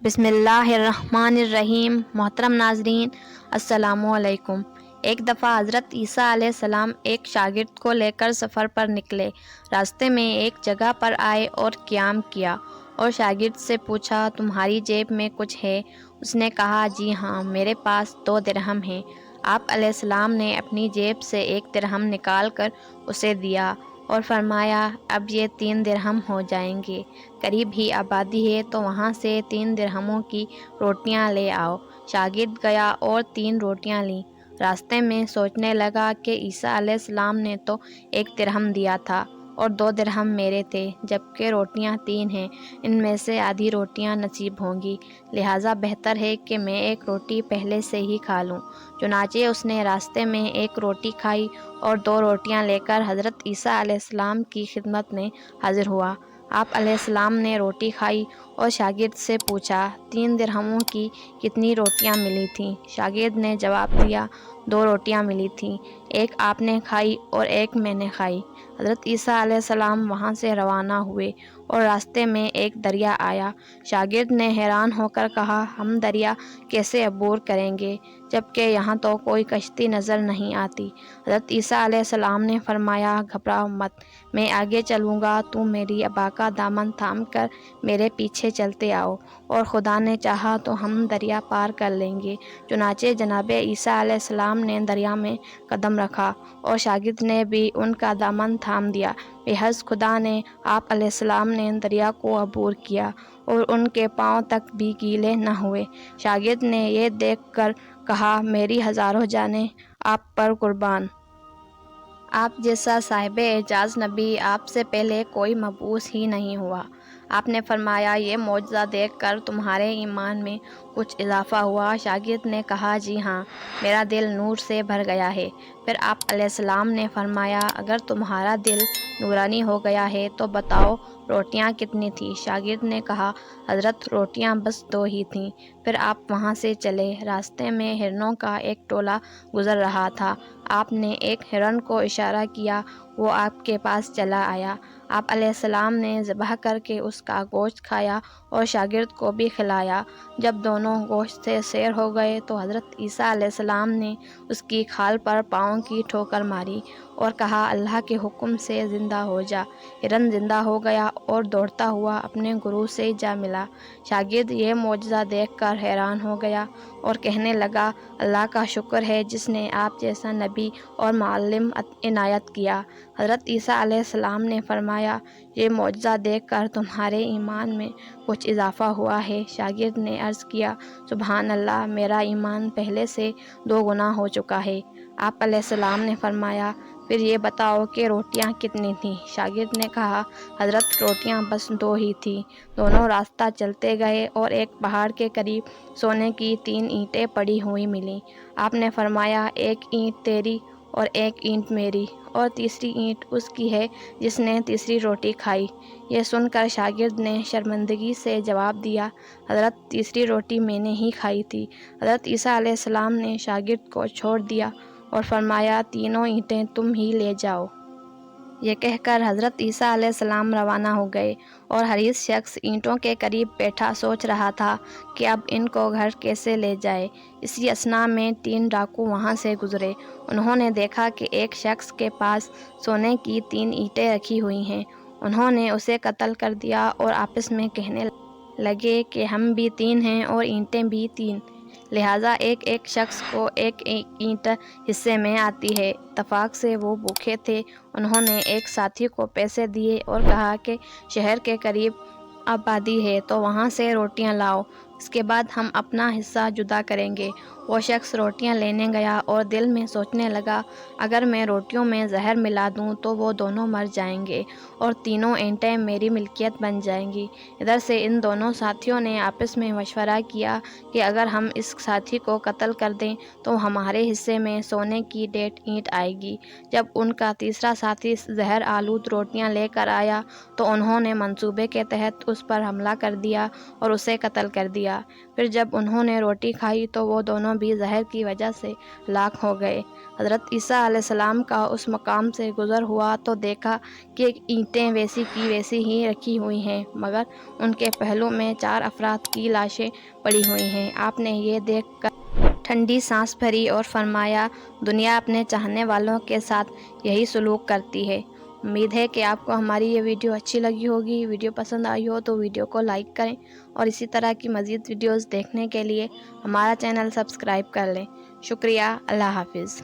بسم اللہ الرحمن الرحیم۔ محترم ناظرین السلام علیکم۔ ایک دفعہ حضرت عیسیٰ علیہ السلام ایک شاگرد کو لے کر سفر پر نکلے۔ راستے میں ایک جگہ پر آئے اور قیام کیا اور شاگرد سے پوچھا، تمہاری جیب میں کچھ ہے؟ اس نے کہا، جی ہاں، میرے پاس 2 درہم ہیں۔ آپ علیہ السلام نے اپنی جیب سے 1 درہم نکال کر اسے دیا اور فرمایا، اب یہ 3 درہم ہو جائیں گے۔ قریب ہی آبادی ہے تو وہاں سے 3 درہموں کی روٹیاں لے آؤ۔ شاگرد گیا اور 3 روٹیاں لیں۔ راستے میں سوچنے لگا کہ عیسیٰ علیہ السلام نے تو 1 درہم دیا تھا اور 2 درہم میرے تھے، جبکہ روٹیاں 3 ہیں، ان میں سے آدھی روٹیاں نصیب ہوں گی، لہٰذا بہتر ہے کہ میں 1 روٹی پہلے سے ہی کھا لوں۔ چنانچہ اس نے راستے میں 1 روٹی کھائی اور 2 روٹیاں لے کر حضرت عیسیٰ علیہ السلام کی خدمت میں حاضر ہوا۔ آپ علیہ السلام نے روٹی کھائی اور شاگرد سے پوچھا، 3 درہموں کی کتنی روٹیاں ملی تھیں؟ شاگرد نے جواب دیا، 2 روٹیاں ملی تھیں، 1 آپ نے کھائی اور 1 میں نے کھائی۔ حضرت عیسیٰ علیہ السلام وہاں سے روانہ ہوئے اور راستے میں ایک دریا آیا۔ شاگرد نے حیران ہو کر کہا، ہم دریا کیسے عبور کریں گے جبکہ یہاں تو کوئی کشتی نظر نہیں آتی؟ حضرت عیسیٰ علیہ السلام نے فرمایا، گھبراؤ مت، میں آگے چلوں گا، تم میری ابا کا دامن تھام کر میرے پیچھے چلتے آؤ، اور خدا نے چاہا تو ہم دریا پار کر لیں گے۔ چنانچہ جناب عیسیٰ علیہ السلام نے دریا میں قدم رکھا اور شاگرد نے بھی ان کا دامن تھام دیا۔ محض خدا نے آپ علیہ السلام نے دریا کو عبور کیا اور ان کے پاؤں تک بھی گیلے نہ ہوئے۔ شاگرد نے یہ دیکھ کر کہا، میری ہزاروں جانیں آپ پر قربان۔ آپ جیسا صاحب اعجاز نبی آپ سے پہلے کوئی مبعوث ہی نہیں ہوا۔ آپ نے فرمایا، یہ معجزہ دیکھ کر تمہارے ایمان میں کچھ اضافہ ہوا؟ شاگرد نے کہا، جی ہاں، میرا دل نور سے بھر گیا ہے۔ پھر آپ علیہ السلام نے فرمایا، اگر تمہارا دل نورانی ہو گیا ہے تو بتاؤ روٹیاں کتنی تھیں؟ شاگرد نے کہا، حضرت روٹیاں بس 2 ہی تھیں۔ پھر آپ وہاں سے چلے۔ راستے میں ہرنوں کا ایک ٹولہ گزر رہا تھا۔ آپ نے ایک ہرن کو اشارہ کیا، وہ آپ کے پاس چلا آیا۔ آپ علیہ السلام نے ذبح کر کے اس کا گوشت کھایا اور شاگرد کو بھی کھلایا۔ جب دونوں گوشت سے سیر ہو گئے تو حضرت عیسیٰ علیہ السلام نے اس کی کھال پر پاؤں کی ٹھوکر ماری اور کہا، اللہ کے حکم سے زندہ ہو جا۔ ہرن زندہ ہو گیا اور دوڑتا ہوا اپنے گرو سے جا ملا۔ شاگرد یہ معجزہ دیکھ کر حیران ہو گیا اور کہنے لگا، اللہ کا شکر ہے جس نے آپ جیسا نبی اور معلم عنایت کیا۔ حضرت عیسیٰ علیہ السلام نے فرمایا، یہ معجزہ دیکھ کر تمہارے ایمان میں کچھ اضافہ ہوا ہے؟ شاگرد نے عرض کیا، سبحان اللہ، میرا ایمان پہلے سے 2 گنا ہو چکا ہے۔ آپ علیہ السلام نے فرمایا، پھر یہ بتاؤ کہ روٹیاں کتنی تھیں؟ شاگرد نے کہا، حضرت روٹیاں بس 2 ہی تھیں۔ دونوں راستہ چلتے گئے اور ایک پہاڑ کے قریب سونے کی 3 اینٹیں پڑی ہوئی ملیں۔ آپ نے فرمایا، 1 اینٹ تیری اور 1 اینٹ میری، اور تیسری اینٹ اس کی ہے جس نے تیسری روٹی کھائی۔ یہ سن کر شاگرد نے شرمندگی سے جواب دیا، حضرت تیسری روٹی میں نے ہی کھائی تھی۔ حضرت عیسیٰ علیہ السلام نے شاگرد کو چھوڑ دیا اور فرمایا، تینوں اینٹیں تم ہی لے جاؤ۔ یہ کہہ کر حضرت عیسیٰ علیہ السلام روانہ ہو گئے اور حریص شخص اینٹوں کے قریب بیٹھا سوچ رہا تھا کہ اب ان کو گھر کیسے لے جائے۔ اسی اثنا میں 3 ڈاکو وہاں سے گزرے۔ انہوں نے دیکھا کہ ایک شخص کے پاس سونے کی 3 اینٹیں رکھی ہوئی ہیں۔ انہوں نے اسے قتل کر دیا اور آپس میں کہنے لگے کہ ہم بھی 3 ہیں اور اینٹیں بھی 3، لہٰذا ایک ایک شخص کو 1 اینٹ حصے میں آتی ہے۔ اتفاق سے وہ بھوکے تھے۔ انہوں نے ایک ساتھی کو پیسے دیے اور کہا کہ شہر کے قریب آبادی ہے تو وہاں سے روٹیاں لاؤ، اس کے بعد ہم اپنا حصہ جدا کریں گے۔ وہ شخص روٹیاں لینے گیا اور دل میں سوچنے لگا، اگر میں روٹیوں میں زہر ملا دوں تو وہ دونوں مر جائیں گے اور تینوں اینٹیں میری ملکیت بن جائیں گی۔ ادھر سے ان دونوں ساتھیوں نے آپس میں مشورہ کیا کہ اگر ہم اس ساتھی کو قتل کر دیں تو ہمارے حصے میں سونے کی 1.5 اینٹ آئے گی۔ جب ان کا تیسرا ساتھی زہر آلود روٹیاں لے کر آیا تو انہوں نے منصوبے کے تحت اس پر حملہ کر دیا اور اسے قتل کر دیا۔ دیا۔ پھر جب انہوں نے روٹی کھائی تو وہ دونوں بھی زہر کی وجہ سے ہلاک ہو گئے۔ حضرت عیسیٰ علیہ السلام کا اس مقام سے گزر ہوا تو دیکھا کہ اینٹیں ویسی کی ویسی ہی رکھی ہوئی ہیں، مگر ان کے پہلو میں 4 افراد کی لاشیں پڑی ہوئی ہیں۔ آپ نے یہ دیکھ کر ٹھنڈی سانس بھری اور فرمایا، دنیا اپنے چاہنے والوں کے ساتھ یہی سلوک کرتی ہے۔ امید ہے کہ آپ کو ہماری یہ ویڈیو اچھی لگی ہوگی۔ ویڈیو پسند آئی ہو تو ویڈیو کو لائک کریں اور اسی طرح کی مزید ویڈیوز دیکھنے کے لیے ہمارا چینل سبسکرائب کر لیں۔ شکریہ۔ اللہ حافظ۔